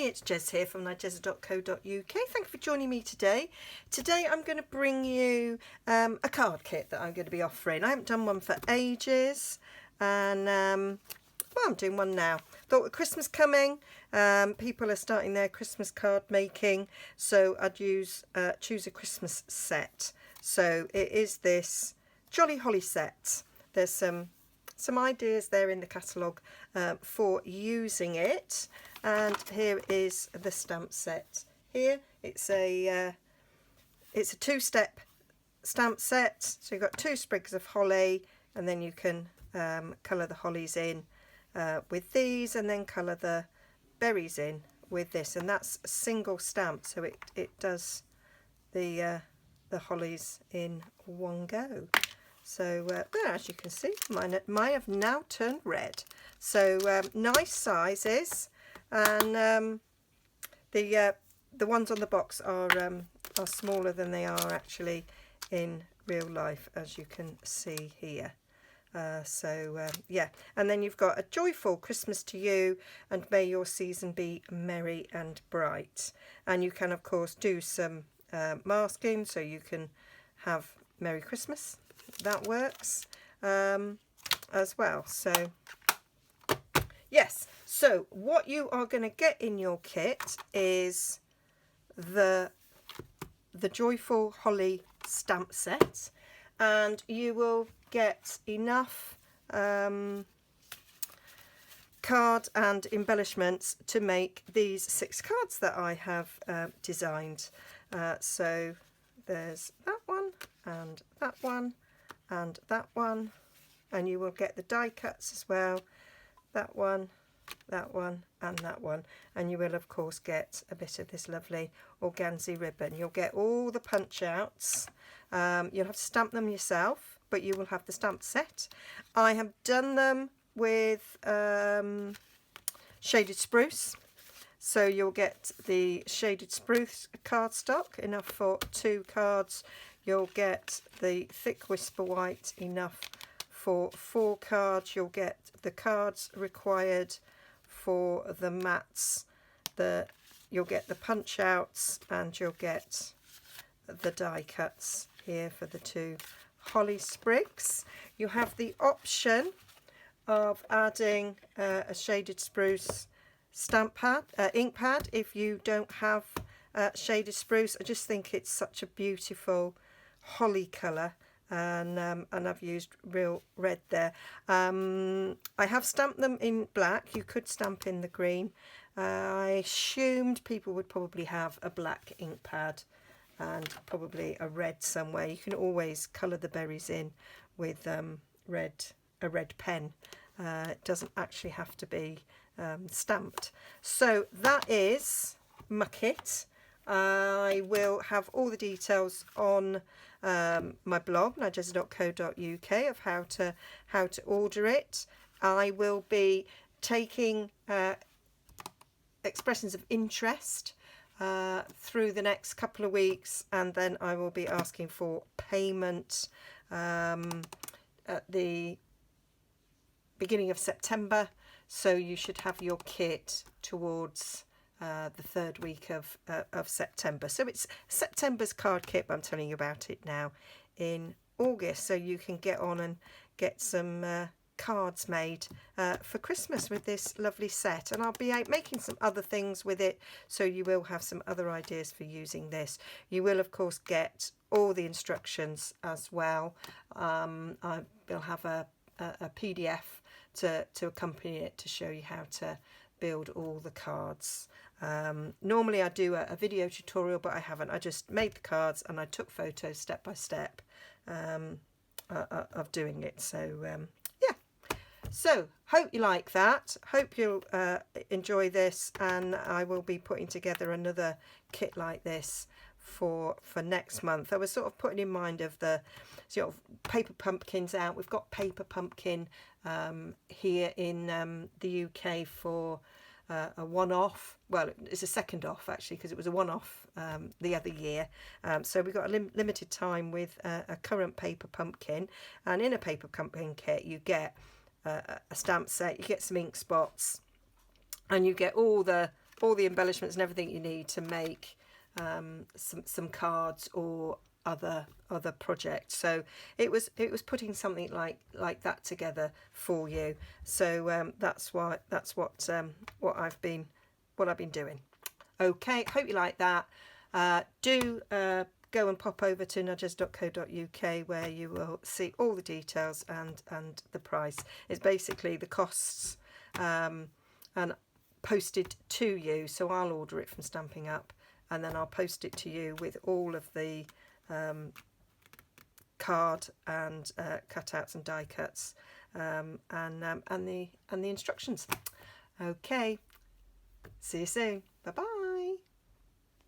it's Jez here from Nigezza.co.uk. Thank you for joining me today. Today I'm going to bring you a card kit that I'm going to be offering. I haven't done one for ages, and well, I'm doing one now. Thought with Christmas coming, people are starting their Christmas card making, so I'd choose a Christmas set. So it is this Jolly Holly set. There's some ideas there in the catalogue for using it, and here is the stamp set. Here it's a two-step stamp set, so you've got 2 sprigs of holly, and then you can colour the hollies in with these, and then colour the berries in with this, and that's a single stamp, so it does the hollies in one go. So there, as you can see, mine have now turned red. So nice sizes, and the ones on the box are smaller than they are actually in real life, as you can see here. Yeah, and then you've got a joyful Christmas to you, and may your season be merry and bright. And you can of course do some masking, so you can have Merry Christmas. That works as well. So yes, so what you are going to get in your kit is the Joyful Holly stamp set, and you will get enough card and embellishments to make these 6 cards that I have designed. So there's that one, and that one, and that one, and you will get the die cuts as well. That one, and that one, and you will of course get a bit of this lovely organza ribbon. You'll get all the punch outs. You'll have to stamp them yourself, but you will have the stamp set. I have done them with shaded spruce, so you'll get the shaded spruce cardstock, enough for 2 cards. You'll get the thick whisper white, enough for 4 cards. You'll get the cards required for the mats. You'll get the punch outs, and you'll get the die cuts here for the 2 holly sprigs. You have the option of adding a shaded spruce stamp pad, ink pad, if you don't have shaded spruce. I just think it's such a beautiful holly colour, and I've used real red there. I have stamped them in black. You could stamp in the green. I assumed people would probably have a black ink pad and probably a red somewhere. You can always colour the berries in with a red pen. It doesn't actually have to be stamped. So that is my kit. I will have all the details on my blog, nigezza.co.uk, of how to order it. I will be taking expressions of interest through the next couple of weeks, and then I will be asking for payment at the beginning of September, so you should have your kit towards the 3rd week of September. So it's September's card kit, but I'm telling you about it now in August, so you can get on and get some cards made for Christmas with this lovely set. And I'll be out making some other things with it, so you will have some other ideas for using this. You will of course get all the instructions as well. I will have a PDF to accompany it, to show you how to build all the cards. Normally I do a video tutorial, but I haven't. I just made the cards and I took photos step by step of doing it. So yeah, so hope you like that. Hope you'll enjoy this, and I will be putting together another kit like this for next month. I was sort of putting in mind of the sort of paper pumpkins out. We've got paper pumpkin here in the UK for a one-off. Well, it's a second off actually, because it was a one-off the other year. So we've got a limited time with a current paper pumpkin, and in a paper pumpkin kit you get a stamp set, you get some ink spots, and you get all the all the embellishments and everything you need to make some cards or other projects. So it was putting something like that together for you. So that's what I've been doing. Okay, hope you like that. Do go and pop over to nigezza.co.uk, where you will see all the details and the price. It's basically the costs and posted to you. So I'll order it from Stamping Up, and then I'll post it to you with all of the card and cutouts and die cuts and the instructions. Okay, see you soon. Bye bye.